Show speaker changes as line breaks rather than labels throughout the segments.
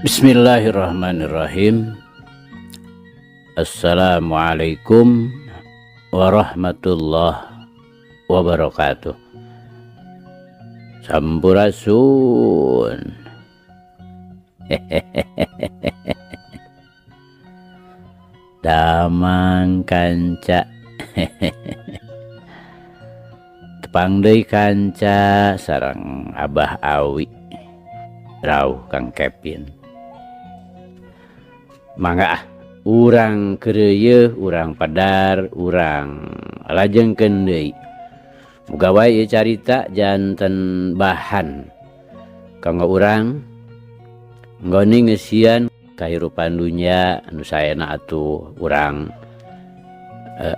Bismillahirrahmanirrahim. Assalamualaikum warahmatullahi wabarakatuh. Sampurasun. Damang kanca. Tepang deui kanca sareng Abah Awi. Rauh Kang Kepin. Mangga urang keureuh, urang padar, urang lajengkeun deui. Muga wae ieu carita janten bahan kanggo urang nggoni ngeusian kahirupan dunya anu saena atuh urang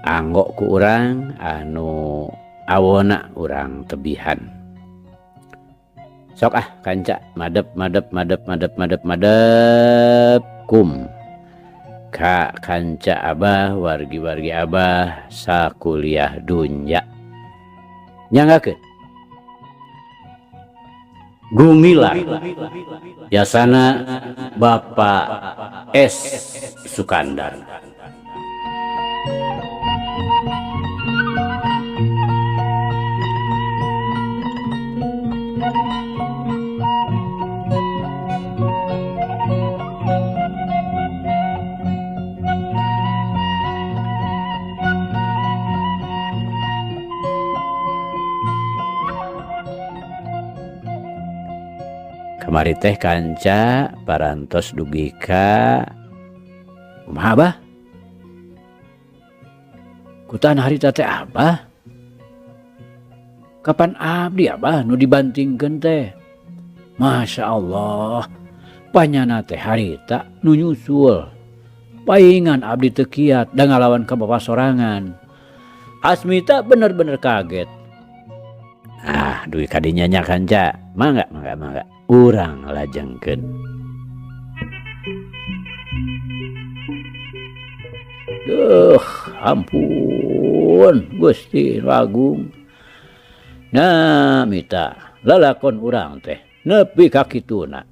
anggo ku urang anu awona urang tebihan. Sok kanca madep kum ka kanca Abah wargi-wargi Abah sakuliah dunya. Nyanggakeun Gumilar yasana Bapak S. Sukandar. Kamari teh kanca parantos dugi ka kumaha Abah? Kutaan harita teh Abah? Kapan abdi Abah nu dibantingkeun teh? Masya Allah, panyana teh harita nu nyusul. Paingan abdi teu kiat da ngalawan ka bapa sorangan. Asmita bener-bener kaget. Dugi kadinya nya kanca. Mangga. Urang lajengkeun. Ampun Gusti Agung. Nah mita lalakon urang teh nepi ka kituna.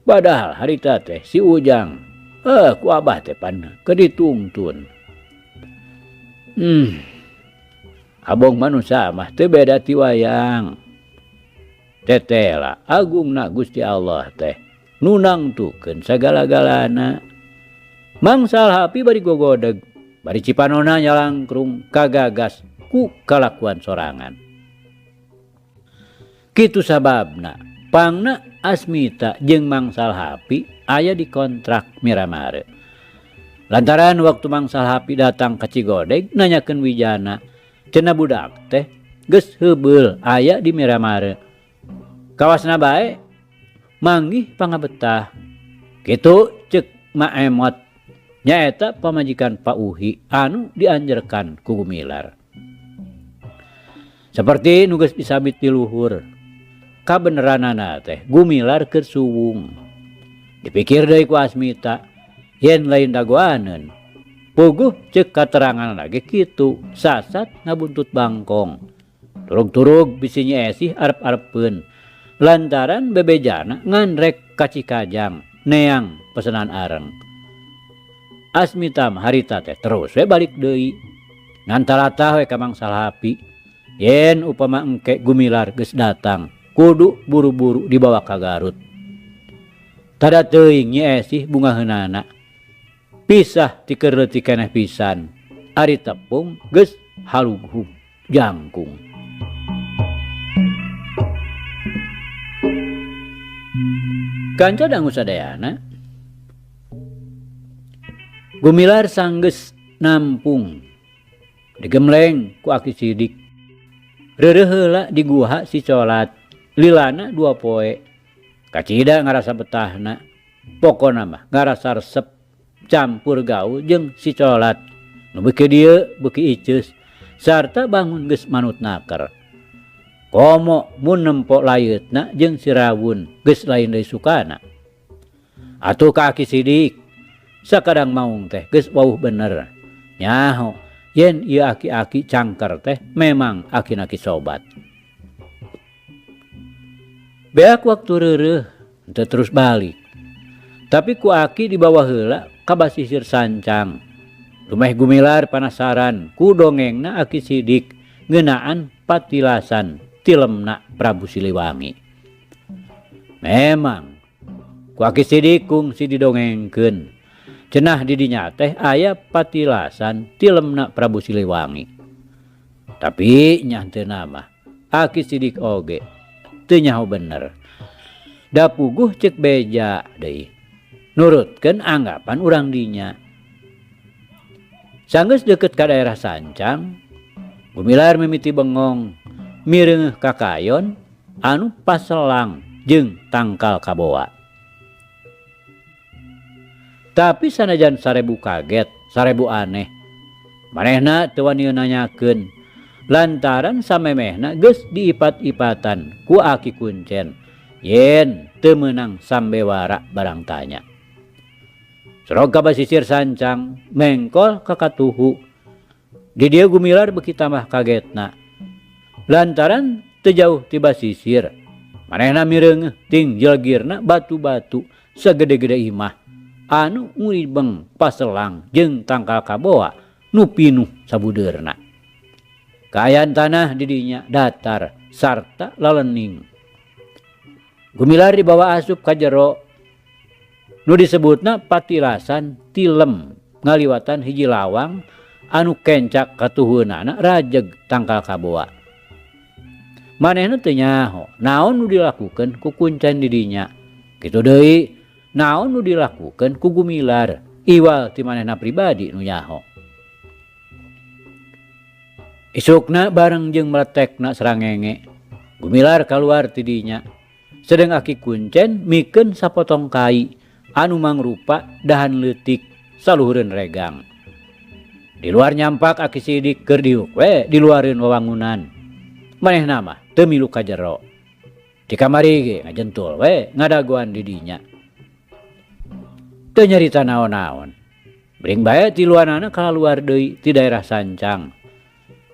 Padahal harita teh si Ujang ku Abah teh pan keditungtun. Abong manusia mah teu beda ti wayang. Tetela agungna Gusti Allah teh nunangtukeun sagala-galana. Mangsal hapi bari gogodeg, bari cipanona nyalangkrung kagagas ku kalakuan sorangan. Kitu sababna pangna Asmita jeung mangsal hapi aya di kontrak Miramare. Lantaran waktu mangsal hapi datang ka Cigodeg nanyakeun Wijana, cenah budak teh geus heubeul aya di Miramare. Kawasna bae manggih pangabetah. Kitu ceuk Mak Emot nyaeta pamajikan Pak Uhi anu dianjerkan ku Gumilar. Seperti nu geus disabit di luhur, kabeneranana teh Gumilar keur suwung. Dipikir deui ku Asmita, yen lain dagoaneun puguh ceuk katerangan lagi kitu sasat ngabuntut bangkong. Turug-turug bisi nyeesih arep-arepkeun. Lantaran bebejana nganrek ka Cikajang neang pesenan areng. Asmita mah harita teh terus we balik deui. Ngantalatah we ka mangsal hapi. Yen upama engke Gumilar geus datang, kudu buru-buru dibawa ka Garut. Tada teuing nyeesih bungaheunana. Pisah ti keur leutik keneh pisan. Ari tepung geus halughug jangkung. Kanca dangu sadayana Gumilar sanggeus nampung digemleng ku Aki Sidik. Reureuh heula di guha si Colat, lilana 2 poe. Kacida ngarasa betahna, pokona mah ngarasa resep campur gaul jeung si Colat. Nu beuki dieu beuki iceus sarta bangun geus manut naker. Komo mun nempo layeutna jeung si Rawun geus lain deui sukana. Atuh ka Aki Sidik sakadang maung teh geus wawuh bener. Nyaho yen ieu aki-aki cangker teh memang aki-aki sobat. Beak waktu reureuh teu terus balik. Tapi ku aki dibawa heula ka basisir Sancang. Lumeh gumilar panasaran ku dongengna Aki Sidik ngeunaan patilasan tilemna Prabu Siliwangi. Memang ku Aki Sidik kung si didongengkeun. Cenah di dinya teh aya patilasan tilemna Prabu Siliwangi. Tapi nya teu nama Aki Sidik oge teu nyaho bener. Da puguh ceuk beja deui. Nurutkeun anggapan urang dinya. Sanggeus deukeut ka daerah Sancang, gumilar mimiti bengong mireungeuh ka kayon anu paselang jeung tangkal kaboa. Tapi sanajan sarebu kaget, sarebu aneh, manehna teu wani nanyakeun lantaran samemehna geus diipat-ipatan ku Aki Kuncen yen teu meunang sambewara barang tanya. Serog ka basisir Sancang mengkol ka katuhu. Di dieu gumilar beuki tambah kagetna. Lantaran teu jauh ti basisir, manehna mireungeuh ting jelgirna batu-batu sagede-gede imah anu nguribeng paselang jeung tangkal kaboa nu pinuh sabudeurna. Kaayaan tanah di dinya datar sarta lalening. Gumilar dibawa asup ka jero nu disebutna patilasan tilem ngaliwatan hiji lawang anu kencak katuhunana rajeg tangkal kaboa. Manehna teu nyaho naon nu dilakukeun ku Kuncen di dinya. Kitu deui naon nu dilakukeun ku Gumilar iwal ti manehna pribadi nu nyaho. Isukna bareng jeung meletekna srangenge, Gumilar kaluar ti dinya. Sedeng Aki Kuncen mikeun sapotong kai anu mangrupa dahan leutik saluhureun regang. Di luar nyampak Aki Sidik keur diuk we di luareun wewangunan. Manehna mah teu milu ka jero. Di kamari ge ngajentul we ngadagoan di dinya. Teu nyarita naon-naon. Bring bae ti luanana kaluar deui ti daerah Sancang.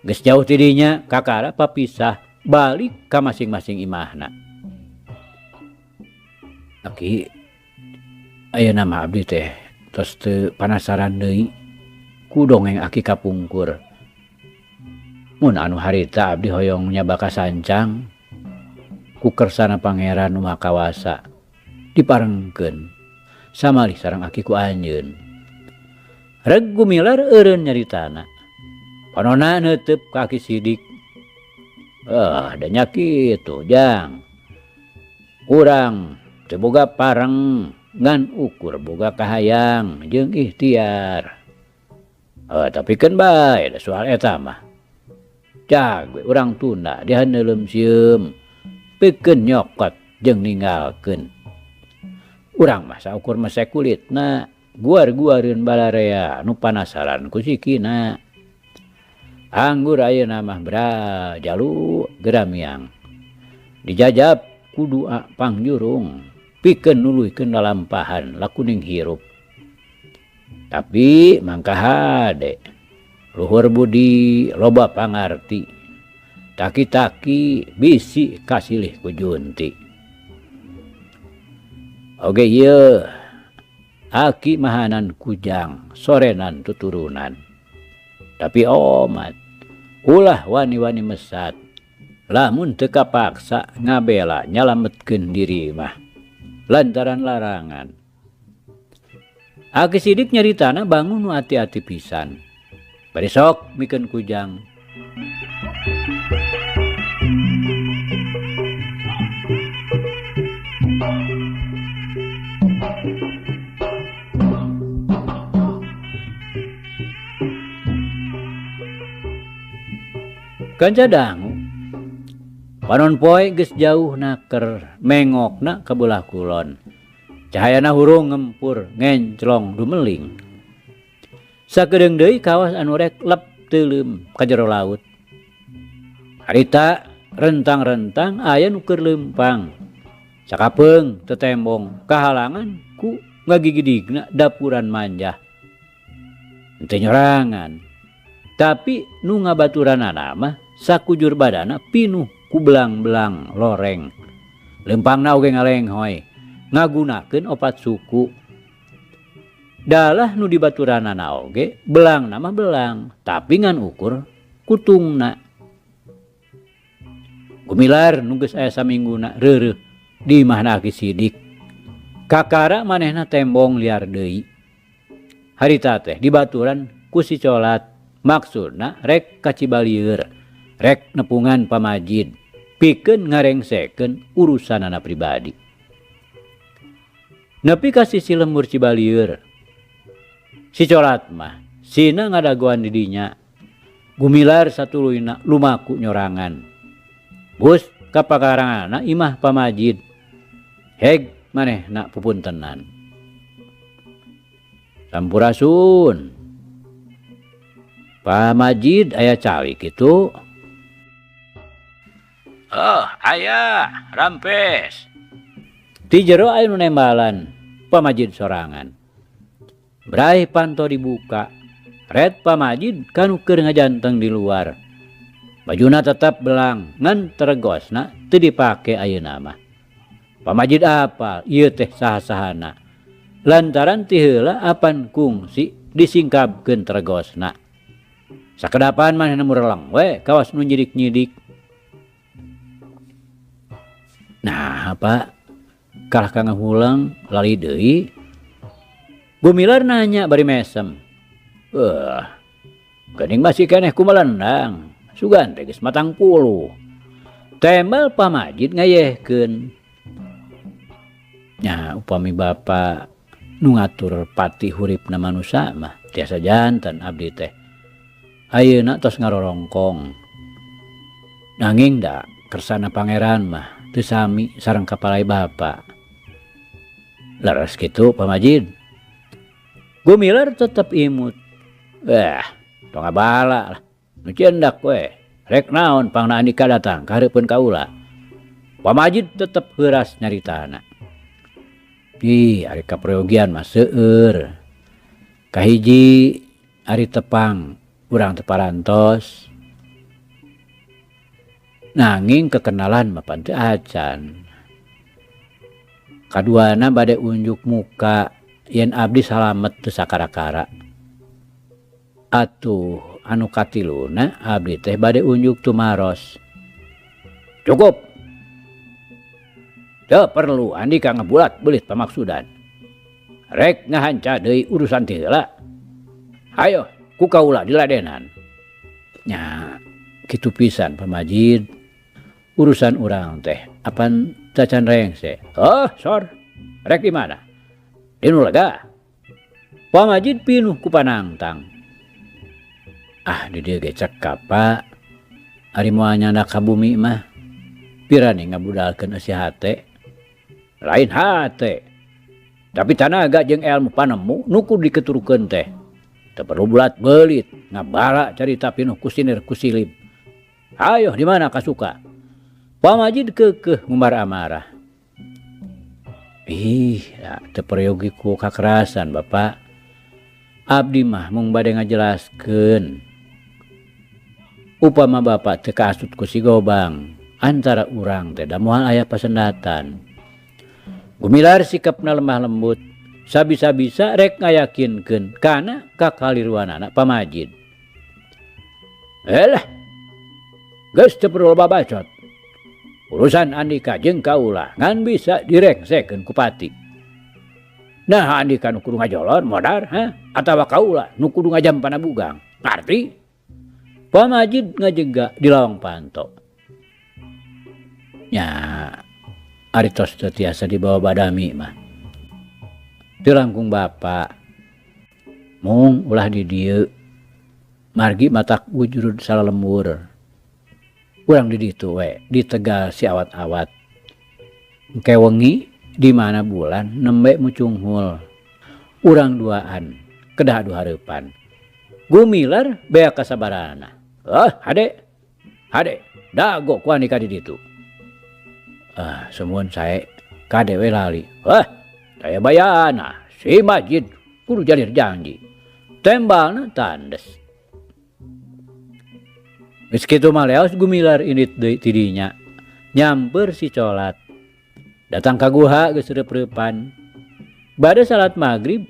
Geus jauh ti dinya kakara papisah balik ka masing-masing imahna. Aki ayeuna mah abdi teh tos teu panasaran deui ku dongeng Aki kapungkur. Mun anu harita abdi hoyong nyaba ka Sancang ku kersana pangeran nu makawasa diparengkeun samalih sareng Aki ku anjeun. Reg Gumilar eureun nyaritana. Panonna neuteup ka Aki Sidik. Da nya kitu jang. Urang teu boga pareng ngan ukur boga kahayang jeung ikhtiar. Tapi keun bae da soal eta mah. Jago urang tunda dihaneuleum sieum pikeun nyokot jeung ninggalkeun. Urang mah saukur mesek kulitna guar-guareun balarea nu panasaran ku sikina. Anggur ayeuna mah brajalu geramiang. Dijajab kudu pangjurung pikeun nuluykeun lalampahan lakuning hirup. Tapi mangka hade luhur budi loba pangarti. Taki-taki bisi kasilih ku junti. Oge ieu Aki mahanan kujang sorenan tuturunan. Tapi omat ulah wani-wani mesat lamun teu kapaksa ngabela nyalametkeun diri mah lantaran larangan. Aki Sidik nyaritana bangun nu ati-ati pisan. Bari sok mikeun kujang. Kanca dangu panon poe geus jauh naker mengokna ka beulah kulon. Cahayana hurung ngempur ngenclong dumeling. Sakedeung deui kawas anu rek lep teuleum ka jero laut. Harita rentang-rentang aya nu keur leumpang. Sakapeung tetembong kahalangan ku ngagigidigna dapuran manjah. Henteu nyorangan. Tapi nu ngabaturanana mah sakujur badana pinuh ku belang-belang loreng. Leumpangna oge ngalenghoy ngagunakeun opat suku Dalah nu dibaturanana oge belang nama belang, tapi ngan ukur kutungna. Gumilar nu geus aya samingguna reureuh di imahna Aki Sidik. Kakara manehna tembong liar deui. Harita teh dibaturan ku si Colat, maksudna rek kacibalieur, rek nepungan pamajid, pikeun ngarengsekeun urusanana pribadi. Nepi ka sisi lembur Cibalieur, si Colat mah sina ngadagoan di dinya. Gumilar satuluyna lumaku nyorangan. Bus kapakaranganna imah pamajid. Heg manehna pupuntenan. Sampurasun. Pamajid aya cawi kitu. Oh, aya rampes. Ti jero aya nu nembalan pamajid sorangan. Brai panto dibuka. Red pamajid kanu keur ngajanteng di luar. Bajuna tetap belang ngan teregosna teu dipake ayeuna mah. Pamajid apa ieu teh saha-sahana. Lantaran ti heula apan kungsi disingkapkeun teregosna. Sakedapan manehna mureleng we kawas nu nyidik-nyidik. Nah, apa kalah ka ngahulang lali deui. Gumilar nanya bari mesem. Geuning masih keneh kumelendang. Sugan teh geus matang puluh. Tembal pamajid ngayehkeun. Nya upami bapa nu ngatur pati huripna manusia mah tiasa janten abdi teh. Ayeuna tos ngarorongkong. Nanging da kersana pangeran mah teu sami sareng kapalai bapa. Leres kitu pamajid. Gumilar tetep imut. Tong bala lah. Nu cendak we. Rek naon pangna andika datang ka hareupeun kaula. Pamajid tetep heuras nyaritana. Ari kaprayogian mah seueur. Kahiji ari tepang urang teu parantos. Nanging kekenalan mah pan teu acan. Kaduana bade unjuk muka yen abdi salamet teu sakara-kara. Atuh anu katiluna abdi teh bade unjuk tumaros. Cukup. Teu perlu andika ngabulat beulit pamaksudan. Rek ngahanca deui urusan ti heula. Hayo ku kaula diladenan. Nya kitu pisan pamajid. Urusan urang teh apan cacan rengse. Oh, sor. Rek di mana? Di nu lega. Pamajid pinuh ku panangtang. Di dieu ge cekap, Pak. Ari moal nyanda ka bumi mah pirani ngabudalkeun eusi hate. Lain hate. Tapi tanaga jeung ilmu panemu nu kudu diketurukeun teh. Teu perlu bulat beulit ngabala carita pinuh ku sinir ku silib. Ayo di mana kasuka? Pamajid keukeuh ngumbar amarah. Teu prayogi ku kakerasan, Bapak. Abdi mah mung bade ngajelaskeun. Upama Bapak teu kaasut ku si Gobang, antara urang teh da moal aya pasendatan. Gumilar sikapna lemah lembut, sabisa-bisa rek ngayakinkeun kana kakaliruanana pamajid. Geus teu perlu loba bacot. Urusan Andika jeung kaula ngan bisa direngsekeun ku pati. Nah, Andika nu kudu ngajolor modar, atawa kaula nu kudu ngajampana bugang. Ngarti? Pamajid ngajega di lawang panto. Nya ari tos teu tiasa dibawa badami mah. Teu langkung Bapak. Mung ulah di dieu. Margi matak wujud salalembur. Urang di ditu we, di Tegal si awat-awat. Engke wengi di mana bulan nembe mucunghul. Urang duaan kedah adu hareupan. Gumilar bea kasabarana. Hade, dago ku Andika di ditu. Semuan sae kade we lali. Saya bayana, si Majid kudu jalir janji. Tembalna tandes. Geus kitu mah leos Gumilar indit deui ti dinya. Nyamper si Colat. Datang ka guha geus reup-reupan. Bade salat magrib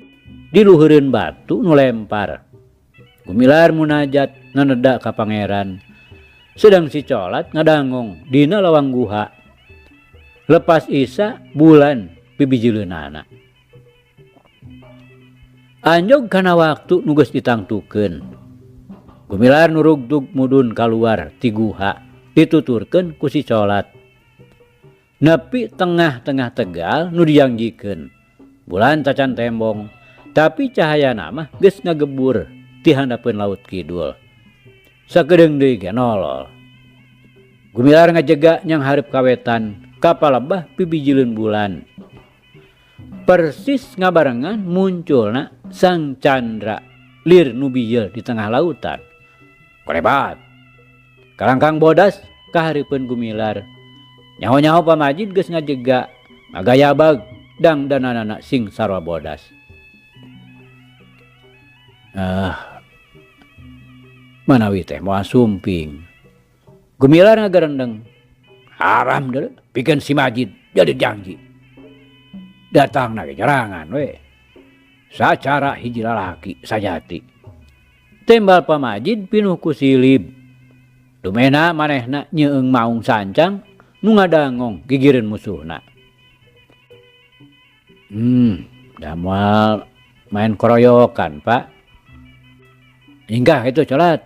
di luhureun batu nu lempar. Gumilar munajat naneda ka pangeran. Sedang si Colat ngadangong dina lawang guha. Lepas Isa bulan pibijileunana. Anjog kana waktu nu geus ditangtukeun. Gumilar nurugdug mudun kaluar ti guha dituturkeun ku si Colat. Nepi tengah-tengah tegal nu dijangjikeun. Bulan tacan tembong, tapi cahayana mah geus ngagebur ti handapeun laut kidul. Sakedeung deui ge nolol. Gumilar ngajega nyang hareup kawetan kapalebah pibijileun bulan. Persis ngabarengan munculna Sang Candra lir nu bijil di tengah lautan. Kolebat. Kalangkang bodas kahareupeun Gumilar. Nyaho-nyaho pamajid geus ngajega ngagayabag dangdanana sing sarwa bodas. Manawi teh moal sumping. Gumilar ngagarendeng. Haram deui pikeun si Majid jadi janji. Datang ge nyerangan we. Sacara hiji lalaki sajati. Tembal pamajid pinuh ku silib. Dumena manehna nyeueung maung sancang nu ngadangong gigireun musuhna. Da moal main koroyokan, Pak. Inggah itu Colat.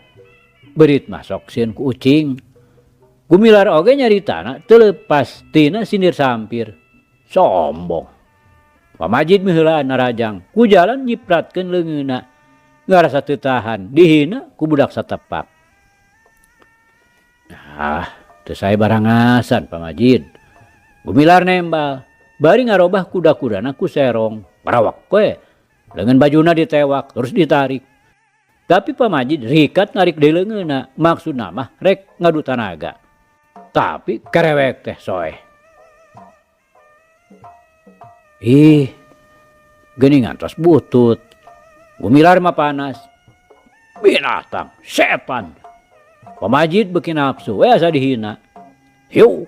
Berit masok sieun ku ucing. Gumilar oge nyaritana teu leupas tina sindir sampir. Sombong. Pamajid miheulaan narajang ku jalan nyipratkeun leungeunna. Ngarasa teu tahan dihina ku budak satepak. Teu sae barangasan Pamajid. Gumilar nembal, bari ngarobah kuda-kudana ku serong. Barawak we. Leungeun bajuna ditewak terus ditarik. Tapi Pamajid rikat narik deui leungeunna, maksudna mah rek ngadu tanaga. Tapi kerewek teh soeh. Geuningan tos butut. Gumilar mah panas. Binatang, setan. Pamajid beuki nafsu we asa dihina. Hiu.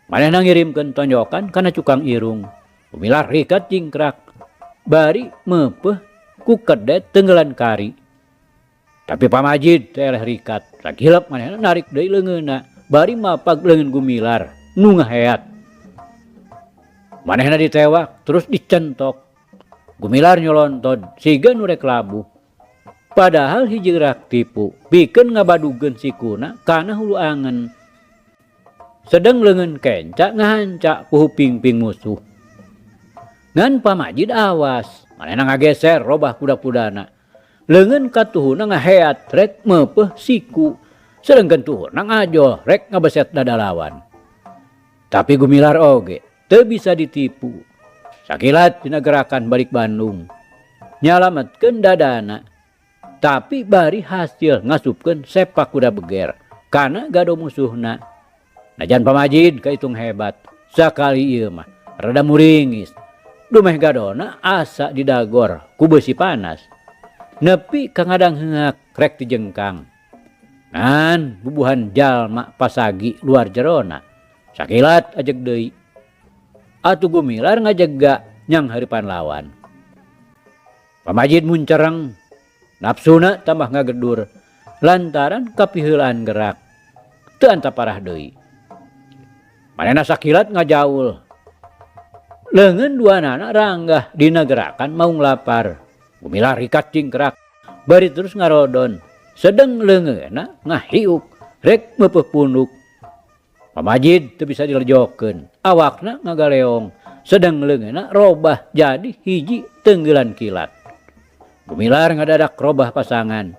Manehna ngirimkeun tonjokan kana cukang irung. Gumilar rikat jingkrak. Bari meupeuh ku kedet tenggelan kari. Tapi Pamajid teh eleh rikat. Sakilep manehna narik deui leungeunna. Bari mapag leungeun Gumilar nu ngaheat. Manehna ditewak terus dicentok. Gumilar nyolontod siga nu rek labuh. Padahal hiji gerak tipu pikeun ngabadugeun sikuna kana hulu angen. Sedeng leungeun kenca ngahanca ku huping-ping musuh. Ngan Pamajid awas, manehna ngageser robah kuda-kudana. Leungeun katuhuna ngaheat rek meupeuh siku. Sedengkeun tuhurna ngajol rek ngabeset dada lawan. Tapi Gumilar oge teu bisa ditipu. Sakilat dina gerakan balik Bandung. Nyalametkeun dadana. Tapi bari hasil ngasupkeun sepak kuda beger kana gado musuhna. Najan Pamajid kahitung hebat. Sakali ieu mah rada muringis. Dumeh gadona asa didagor ku beusi panas. Nepi ka ngadang heungak rek dijengkang. Ngan bubuhan jalma pasagi luar jerona. Sakilat ajeg deui. Atuh Gumilar ngajega nyang hareupan lawan. Pamajid muncereng. Nafsuna tambah ngagedur. Lantaran kapiheulaan gerak. Teu anta parah deui. Manehna sakilat ngajaul. Leungeun duanana ranggah dina gerakan maung lapar. Gumilar rikat cingkrak. Bari terus ngarodon. Sedeng leungeunna ngahiuk rek meupeuh punduk. Pamajid teu bisa dilejokeun. Awakna ngagaleong. Sedeng leungeunna robah jadi hiji tenggelan kilat. Gumilar ngadadak robah pasangan.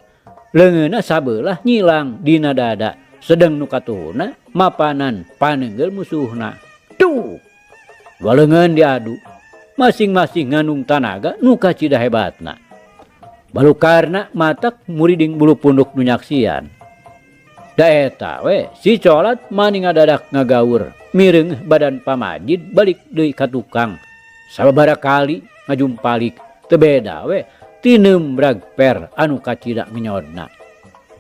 Leungeunna sabeulah nyilang dina dada. Sedeng nu katuhuna mapanan paneunggel musuhna. Tuh. Dua leungeun diadu. Masing-masing ngandung tanaga nu kacida hebatna. Balukarna matak muriding bulu punduk nu nyaksian. Da eta we si Colat mani ngadadak ngagaur mireung badan Pamajid balik deui ka tukang. Sababaraha kali ngajumpalik teu beda we ti neumbrag per anu kacida ngenyodna.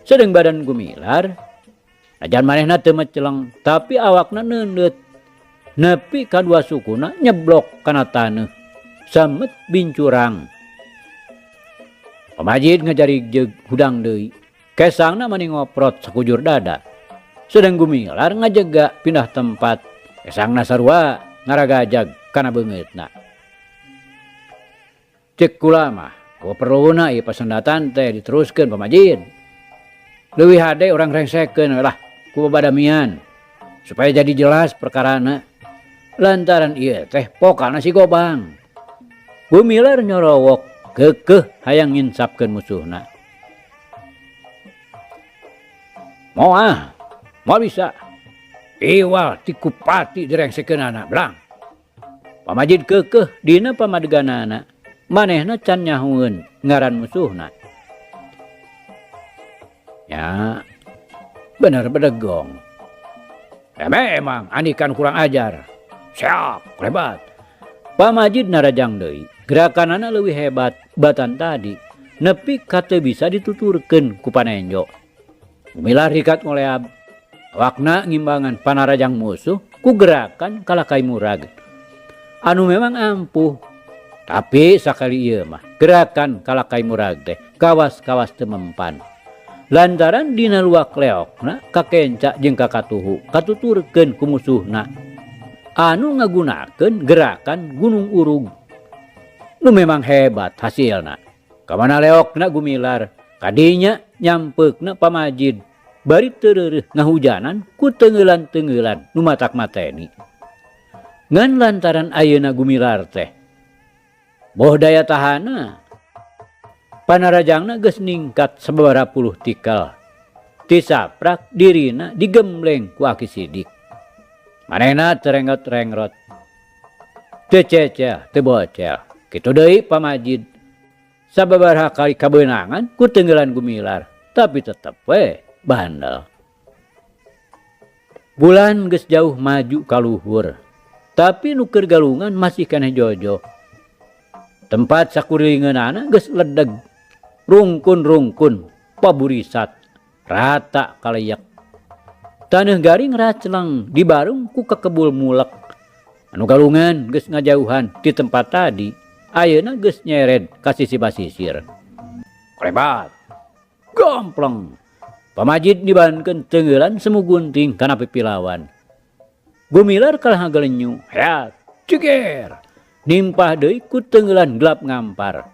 Sedeng badan Gumilar najan manehna teu meceleng tapi awakna neundeut. Nepi kadua sukuna nyeblok kana taneuh. Samet bincurang. Pamajid ngajarigjeg hudang deui. Kesangna mani ngoprot sakujur dada. Sedang Gumilar ngajega pindah tempat. Kesangna sarua ngaragajag kana beungeutna. Cek kula mah, perluna ieu pasendatan teh diteruskeun Pamajid. Leuwih hade urang rengsekeun lah ku babadamian supaya jadi jelas perkarana. Lantaran ieu teh pokana si Gobang. Gumilar nyorowok keukeuh hayang nginsapkeun musuhna. Moal bisa. Iwal ti Kupati direngsekeunana belang. Pamajid keukeuh dina pamadeganana. Manehna can nyahueun ngaran musuhna. Ya, bener bedegong. Ya memang anikan kurang ajar. Siap, lebat. Pamajid narajang deui. Gerakanana leuwih hebat batan tadi. Nepi kate bisa dituturkeun ku Panenjo. Gumilar hikat ngoleab. Wakna ngimbangan panarajang musuh ku gerakan kalakai murag. Anu memang ampuh. Tapi sakali ieu mah gerakan kalakai murag teh kawas-kawas teu mempan. Lantaran dina luak leokna kakenca jeung kakatuhu katuturkeun ku musuhna. Anu ngagunakeun gerakan gunung urug. Nu memang hebat hasilna. Kamana leokna Gumilar, kadinya nyampeukna Pamajid bari teu reureuh ngahujanan ku teungeulan-teungeulan nu matak mateni. Ngan lantaran ayeuna Gumilar teh boh daya tahana panarajangna geus ningkat sababaraha puluh tikal. Tisaprak dirina digembleng ku Aki Sidik. Manehna terengrot-rengrot. Teu cecel, teu bocel. Kitu deui Pamajid. Sababaraha kali kabeunangan ku teungeulan Gumilar, tapi tetep we bandel. Bulan geus jauh maju ka luhur, tapi nu keur galungan masih keneh jojo. Tempat sakurilingeunana geus ledeg, rungkun-rungkun, paburisat, rata kaleyak. Taneuh garing racleng dibarung ku kakebul mulek. Anu galungan geus ngajauhan ti tempat tadi, ayeuna geus nyered ka sisi basisir. Klebat, gompleng. Pamajid dibankeun teungeulan semu gunting kana pipilawan. Gumilar kalah ngagelenyu, heat, ceger. Nimpah deui ku teungeulan gelap ngampar.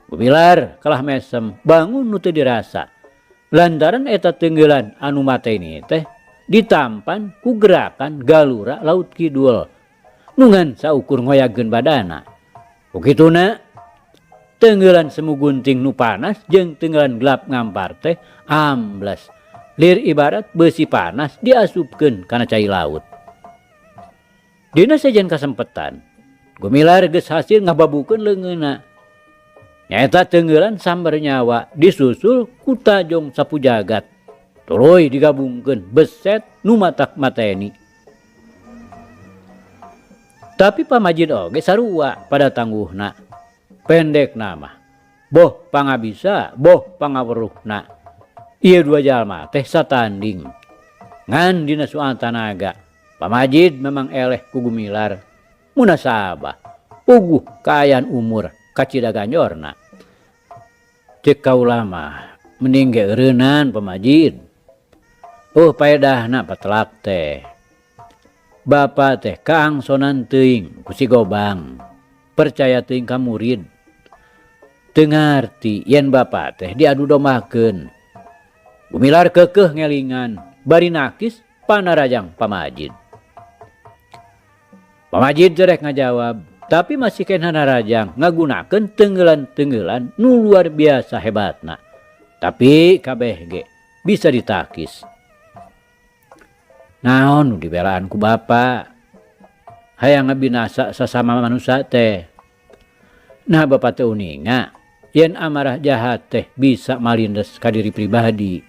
Gumilar kalah mesem bangun nu teu dirasa. Lantaran eta teungeulan anu mateni teh ditampan ku gerakan galura laut kidul. Nungan saukur ngoyageun badana. Ukituna teungeulan semu gunting nu panas jeung teungeulan gelap ngampar teh amblas. Lir ibarat beusi panas diasupkeun kana cai laut. Dina sajen kasempetan Gumilar geus hasil ngababukeun leungeunna. Nyaeta teungeulan sambar nyawa disusul ku tajong sapu jagat. Tuluy digabungkeun beset nu matak mateni. Tapi Pamajid oge sarua pada tangguhna. Pendekna mah boh pangabisa, boh pangaweruhna. Ieu dua jalma teh satanding. Ngan dina soal tanaga, Pamajid memang eleh ku Gumilar. Munasabah, puguh kaayaan umur kacida ganyorna. Cek kaula mah mending ge eureunan Pamajid. Paedahna patelak teh. Bapa teh kaangsonan teuing ku si Gobang. Percaya teuing ka murid. Teu ngarti yen bapa teh diadu dombakeun. Gumilar keukeuh ngelingan, bari nakis panarajang Pamajid. Pamajid jerek ngajawab, tapi masih keneh narajang ngagunakeun teungeulan-teungeulan nu luar biasa hebatna. Tapi kabeh ge bisa ditakis. Naon nu dibelaan ku bapa? Hayang ngabinasa sasama manusia teh. Nah bapa teh uninga, yen amarah jahat teh bisa malindes ka diri pribadi.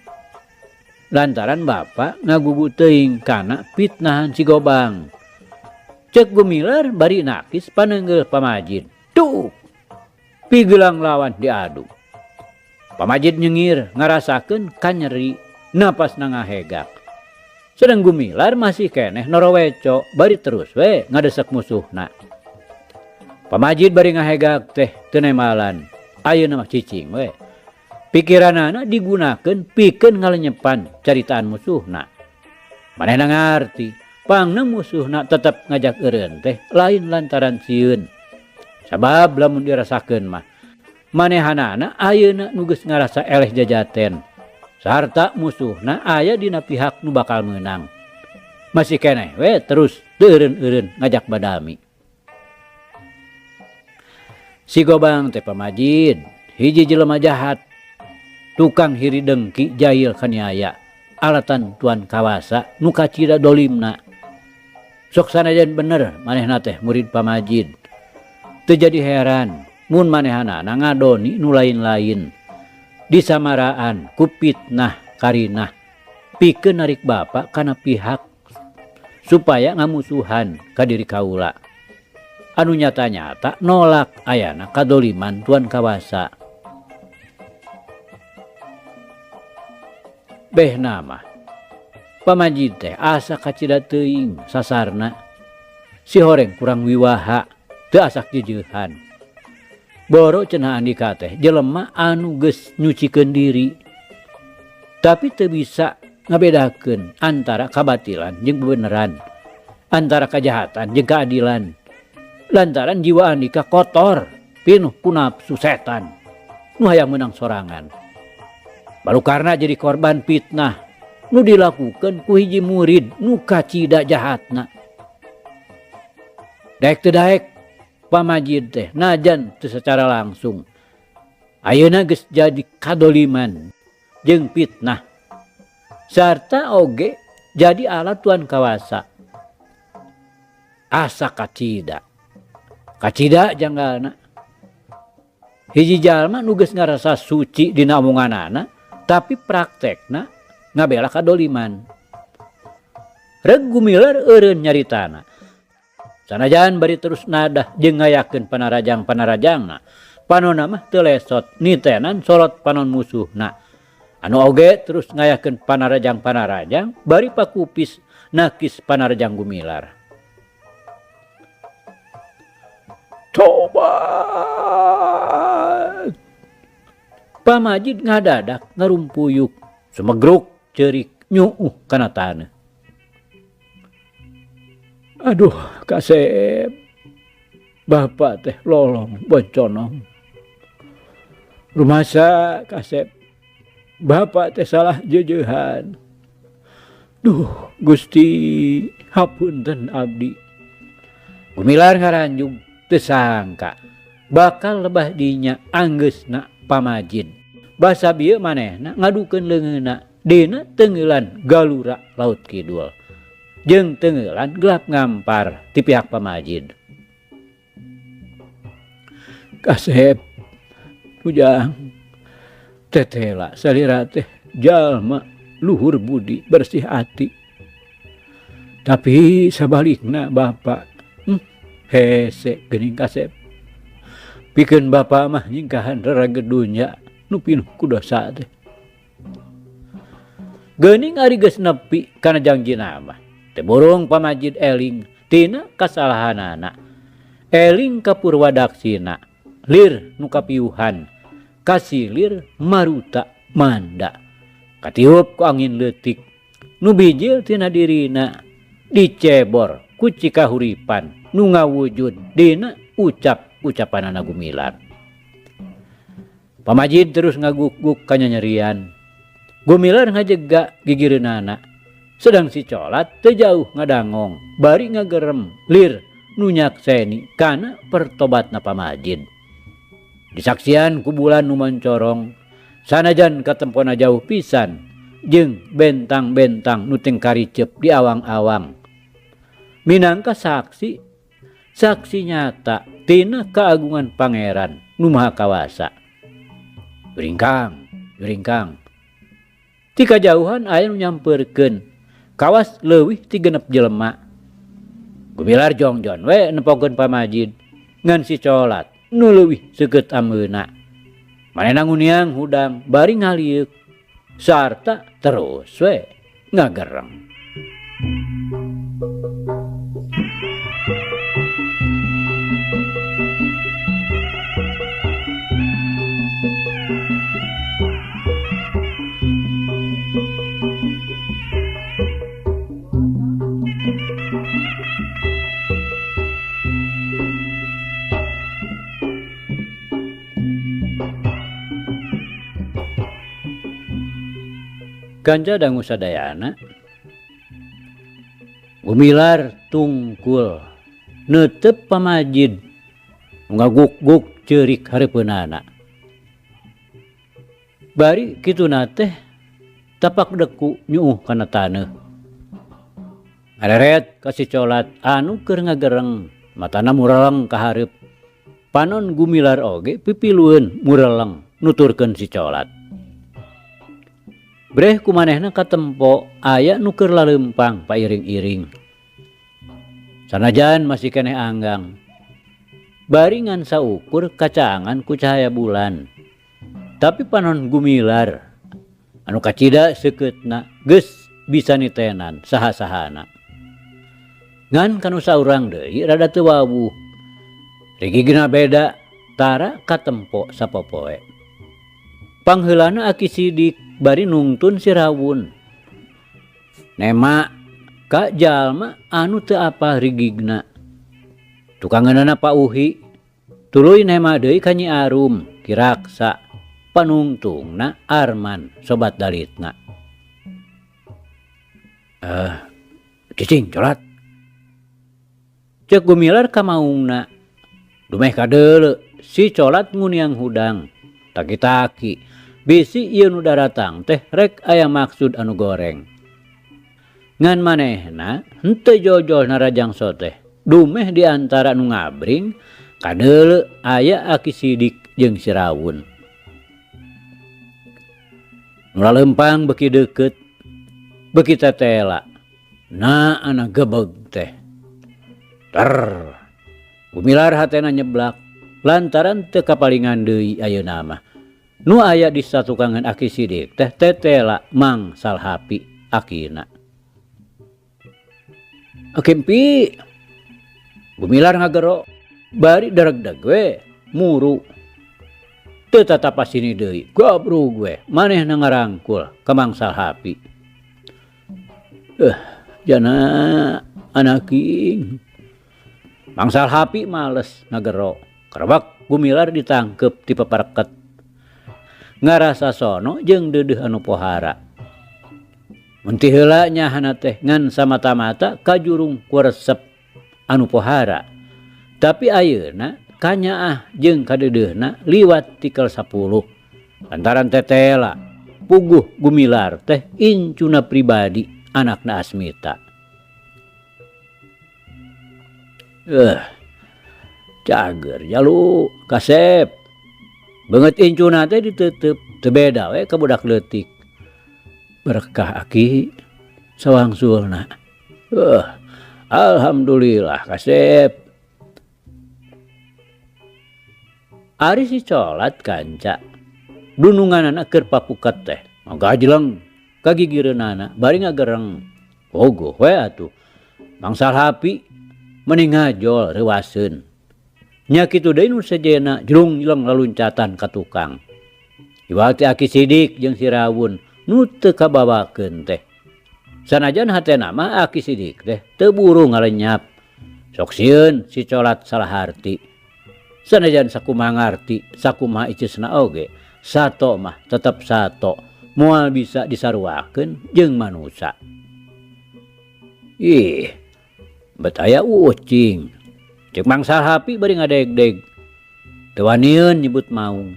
Lantaran bapa ngagugu teuing kana fitnahan si Gobang. Cek Gumilar bari nakis paneungeul Pamajid. Tuh, pigelang lawan diadu. Pamajid nyengir ngarasakeun kanyeri napasna ngahegak. Sedang Gumilar masih keneh noroweco bari terus we ngadesek musuhna. Pamajid bari ngahegak teh teu nemalan. Ayeuna mah cicing we. Pikiranana digunakeun pikeun ngalenyepan caritaan musuhna. Manehna ngarti, pangna musuhna tetep ngajak eureun teh lain lantaran sieun. Sabab lamun dirasakeun mah manehanana ayeuna nu geus ngarasa eleh jajaten. Sarta musuhna aya dina pihak nu bakal meunang. Masih keneh we terus teu eureun-eureun ngajak badami. Si Gobang teh pamajid, hiji jelema jahat, tukang hiri dengki jahil kaniaya, alatan tuan kawasa nu kacida dolimna. Sok sanajan bener manehna teh murid pamajid. Teu jadi heran mun manehanana ngadoni nu lain-lain. Disamaraan ku fitnah karinah pikeun narik bapa kana pihak supaya ngamusuhan ka diri kaula. Anu nyata-nyata nolak ayana kadoliman tuan kawasa. Beh nama pamajid teh asa kacida teuing sasarna. Si horeng kurang wiwaha, teu asak jeujehan. Boro cenah Andika teh jelema anu geus nyucikeun diri. Tapi teu bisa ngabedakeun antara kabatilan jeung bebeneran, antara kajahatan jeung keadilan. Lantaran jiwa Andika kotor, pinuh ku nafsu setan, nu hayang menang sorangan. Baru karena jadi korban fitnah nu dilakukan ku hiji murid nu kacida jahatna. Daek teu daek pamajid teh najan teu secara langsung ayeuna geus jadi kadoliman jeung fitnah sarta oge jadi alat tuan kawasa. Asa kacida janggalna hiji jalma nu geus ngarasa suci dina omonganana tapi praktekna ngabela kadoliman. Reg gumilar eureun nyaritana. Sanajan bari terus nadah jeung ngayakeun panarajang-panarajangna. Panonna mah teu lesot nitenan solot panon musuhna. Anu oge terus ngayakeun panarajang-panarajang bari pakupis nakis panarajang gumilar. Tobat. Pamajid ngadadak ngarumpuyuk sumegruk ceurik nyuuh kana taneuh. Aduh, Kasep, bapak teh lolong bonconong. Rumasa Kasep, bapak teh salah jeujehan. Duh, Gusti, hapunten abdi. Gumilar ngaranjung teu sangka bakal lebah dinya anggeusna pamajid. Basa bieu manehna ngadukeun leungeunna dina teungeulan galura laut kidul. Jeung teungeulan gelap ngampar ti pihak pamajid. Kasep, Ujang, tetela salira teh jalma luhur budi bersih hati. Tapi sabalikna bapak hese geuning Kasep. Pikeun bapak mah nyingkahan rarageud dunya nu pinuh ku dosa teh. Geuning ari geus nepi kana jangjina mah teu burung pamajid eling tina kasalahanana. Eling ka purwadaksina, lir nu kapiuhan, kasilir maruta manda. Katiup ku angin leutik, nu bijil tina dirina dicebor ku cikahuripan nu ngawujud dina ucapanana gumilar. Pamajid terus ngaguk-guk kanyanyerian. Gumilar ngajega gigireunana. Sedang si colat teu jauh ngadangong, bari ngagerem lir nu nyakseni kana pertobatna pamajid. Disaksian ku bulan nu mencorong, sanajan katempona jauh pisan jeung bentang-bentang nu teu karicep di awang-awang. Minangka saksi nyata tina keagungan pangeran nu maha kawasa. Bringkang. Ti kajauhan aya nu nyampeurkeun kawas leuwih ti genep jelema. Gumilar jongjon we nempokeun pamajid ngan si colat nu leuwih seukeut ameuna. Manehna nguniang hudang bari ngaliuk sarta terus we ngagereng. Kanca dangu sadayana gumilar tungkul neuteup pamajid ngaguk-guk ceurik hareupeunana. Bari kituna teh tapak deku nyuuh kana taneuh. Ngareret ka si colat anu keur ngagereng matana mureleng ka hareup. Panon gumilar oge pipilueun mureleng nuturkeun si colat. Breh kumanehna katempo aya nu keur laleumpang pairing-iring. Sanajan masih keneh anggang. Bari ngan saukur kacaangan ku cahaya bulan. Tapi panon gumilar anu kacida seukeutna geus bisa nitenan saha-sahana. Ngan kanu saurang deui rada teu wawuh. Rigigna beda tara katempo sapopoe. Pangheulana Aki Sidik bari nungtun si Rawun. Nema ka jalma anu teu apal rigigna. Tukangeunana Pak Uhi tuluy nema deui ka Nyi Arum Ki Raksa. Panungtungna Arman sobat dalitna. Cicing colat. Cek gumilar ka maungna. Dumeh kadeuleu si colat nguniang hudang. Taki-taki bisi ieu nu daratang teh rek aya maksud anu goreng. Ngan manehna henteu jojol narajangso teh. Dumeh di antara nu ngabring kadeuleu aya Aki Sidik jeung si Rawun. Nu laleumpang beuki deukeut beuki tetela. Na anak gebeg teh. Gumilar hatena nyeblak lantaran teu kapalingan deui ayeuna mah. Nu aya di satukangan Aki Sidik teh tetela mangsal hapi akina. Akempi gumilar ngagero bari dareg-deg we muru. Teu tatapa sini deui gobru gue manehna ngarangkul ka mangsal hapi. Jana anaking mangsal hapi males ngagero. Karebak gumilar ditangkep ti papareket. Ngarasa sono jeung deudeuh anu pohara. Mun ti heula nyahana teh ngan samata-mata ka jurung kuresep anu pohara. Tapi ayeuna kanyaah jeung kadeudeuhna liwat tikel 10. Lantaran tetela puguh gumilar teh incuna pribadi anakna Asmita. Cager jalu kasep. Beungeut incuna teh diteuteub teu beda we ka budak leutik. Berkah Aki sawangsulna. Alhamdulillah kasep. Ari si colat kanca dununganana keur papuket teh ngagajleng ka gigireunana bari ngagereng. Pogoh we atuh. Mangsal hapi mending ngajol reuaseun. Nya kitu deui nu sejenna jrung-jreng laluncatan ka tukang. Iwal teh Aki Sidik jeung si Rawun nu teu kabawakeun teh. Sanajan hatena mah Aki Sidik teh teu buru ngalenyap. Sok sieun si colat salah harti. Sanajan sakumaha ngarti, sakumaha icesna oge, sato mah tetep sato, moal bisa disaruakeun jeung manusa. Bet aya ucing. Cek mangsal hapi bari ngadeg-deg. Teu wanieun nyebut maung.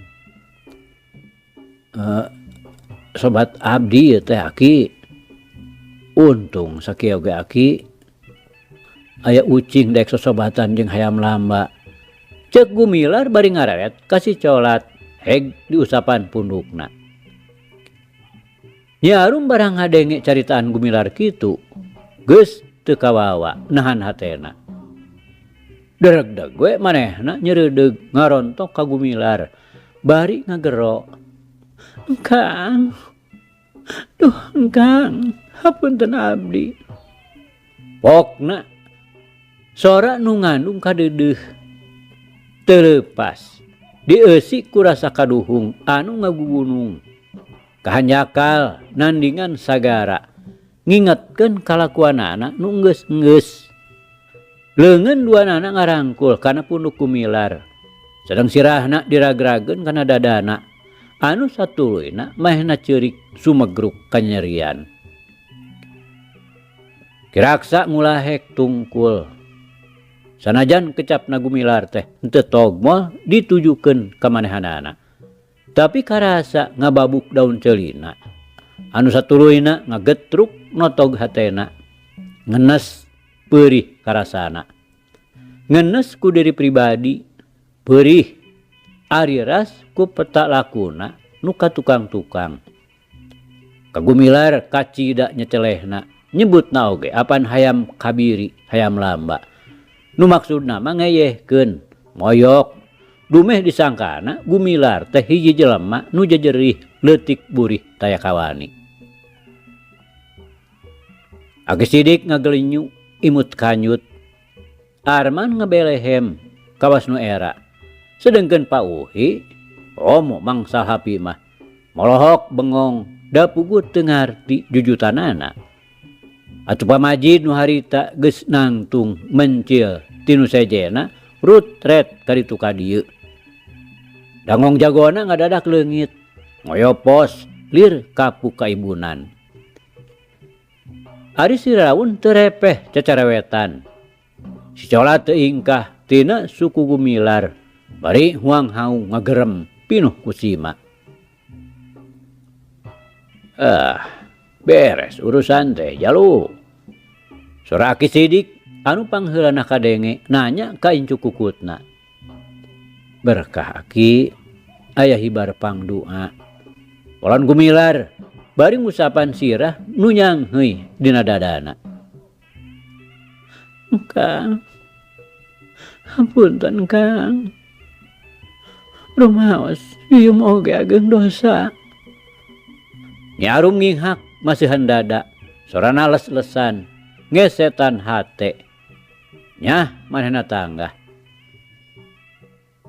Sobat abdi teh Aki. Untung sakieu ge Aki. Aya ucing dek sosobatan jeung hayam lamba. Cek gumilar bari ngareret kasih colat heg diusapan pundukna. Nyi Arum barang ngadenge caritaan gumilar kitu. Geus teu kawawa nahan hatena. Dereg-deg we manehna nyeureudeg ngarontok ka gumilar bari ngagero. Engkang. Duh engkang, hapunten abdi. Pokna sora nu ngandung kadeudeuh teu leupas dieusi ku rasa kaduhung anu ngagugunung. Kahanyakal nandingan sagara ngingetkeun kalakuanana nu geus-geus. Leungeun duanana ngarangkul kana punduk gumilar. Sedang sirahna diragrageun kana dadana anu satuluyna mahna ceurik sumegruk kanyerian. Kiraksa ngulahek tungkul. Sanajan kecapna Gumilar teh henteu togmol ditujukeun ka manehanana. Tapi karasa ngababuk daun celina. Anu satuluyna ngagetruk notog hatena. Ngenes peurih karasana. Ngenes ku diri pribadi peurih ari ras ku peta lakuna nu ka tukang-tukang. Ka Gumilar kacida nyecelehna nyebutna oge apan hayam kabiri hayam lamba. Nu maksudna mah ngeyehkeun, moyok. Dumeh disangkana Gumilar teh hiji jelema nu jejerih leutik burih taya kawani. Age sidik ngagelinyu imut kanyut. Arman ngebelehem kawas nu era. Sedengkeun Pak Uhi, omo mangsa hapi mah. Molohok bengong da pugut teu ngarti jujutanana. Atuh pamajid nu harita geus nangtung mencil tinu sejena rutret ka ditu ka dieu. Dangong jagona ngadadak leungit, ngoyopos lir kapu kaibunan. Ari si Raun teu repeh cacarewetan. Si Cola teu ingkah tina suku Gumilar, bari huang haung ngagerem pinuh ku Sima. Beres urusan teh jalu. Sora Aki Sidik anu pangheulana kadenge nanya ka incu kukutna. Berkah Aki aya hibar pangdoa. Polan Gumilar bari ngusapan sirah nu nyangheuy dina dadana. Kang, hapunten Kang. Rumaos ieu oge ageng dosa. Nyarum nginghak masihan dada, sorana les-lesan, ngesetan hate. Nyah manehna tangga.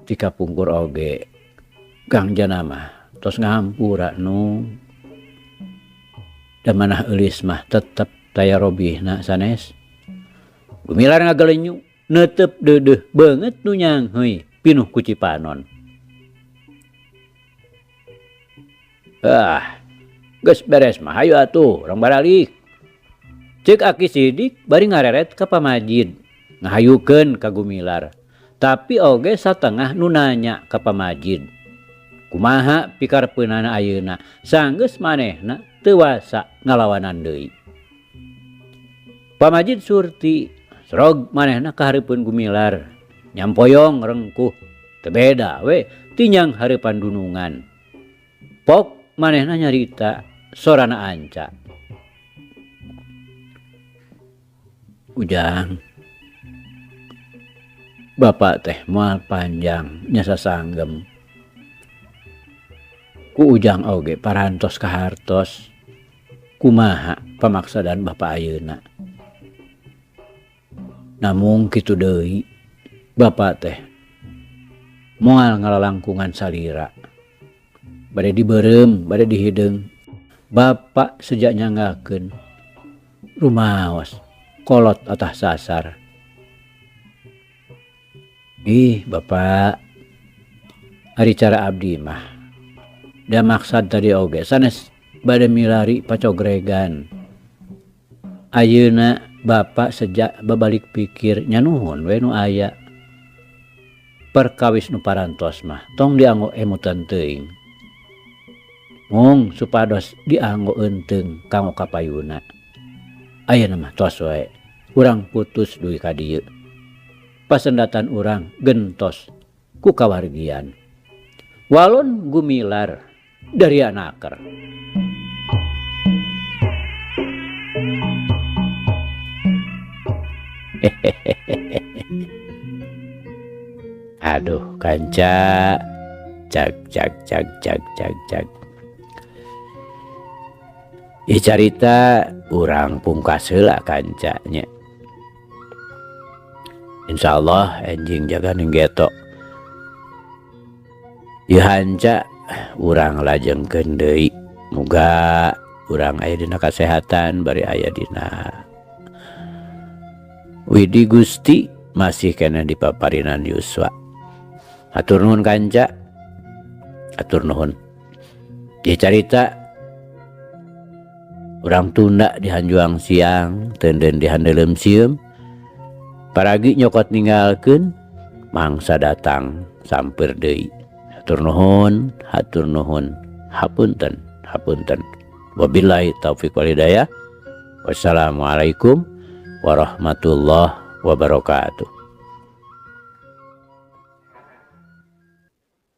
Tika pungkur oge, Kang Jana mah tos ngahampura nu. Da manah eulis mah tetep taya robihna sanes. Gumilar ngagelenyu neuteup deudeuh beungeut nu nyangheuy pinuh ku Cipanon. Geus beres mah hayu atuh urang baralik. Ceuk Aki Sidik bari ngareret ka pamajid ngahayukeun ka Gumilar. Tapi oge satengah nu nanya ka pamajid. Kumaha pikarepeunana ayeuna sanggeus manehna teu wasa ngalawanan deui. Pamajid surti srog manehna kahareupeun Gumilar. Nyampoyong rengkuh teu beda we tinyang hareupan dunungan. Pok manehna nyarita sorana anca. Ujang, Bapak teh moal panjang nya sasanggem. Ku Ujang oge parantos kahartos. Kumaha pamaksadan Bapak ayeuna. Namung kitu deui, Bapak teh moal ngalalangkungan salira. Bade dibeureum, bade dihideung. Bapak sejak nyanggakeun rumaos kolot atah sasar. Ih Bapak, ari cara abdi mah da maksad tadi oge sanes bade milari pacogregan. Ayeuna Bapak sejak babalik pikir nya nuhun we nu aya. Perkawis nu parantos mah tong dianggo emutan teuing. Mung supados dianggo enteung kanggo kapayuna. Ayeuna mah tos wae urang putus dugi ka dieu. Pasendatan urang gentos ku kawargian. Walon Gumilar dari anaker. Aduh kanca, cak. Carita urang pungkas heula kancanya. Insyaallah enjing jaga ninggeto. Ieu hanca urang lajengkeun deui. Muga urang aya dina kasehatan bari aya dina widi Gusti masih kena dipaparinan yuswa. Hatur nuhun kanca. Hatur nuhun. Dicarita urang Tunda di Hanjuang siang tenden di handelem sieum paragi nyokot ninggalkeun mangsa datang samper deui. Hatur nuhun, hapunten. Wabillahi taufik wal hidayah. Wassalamualaikum warahmatullahi wabarakatuh.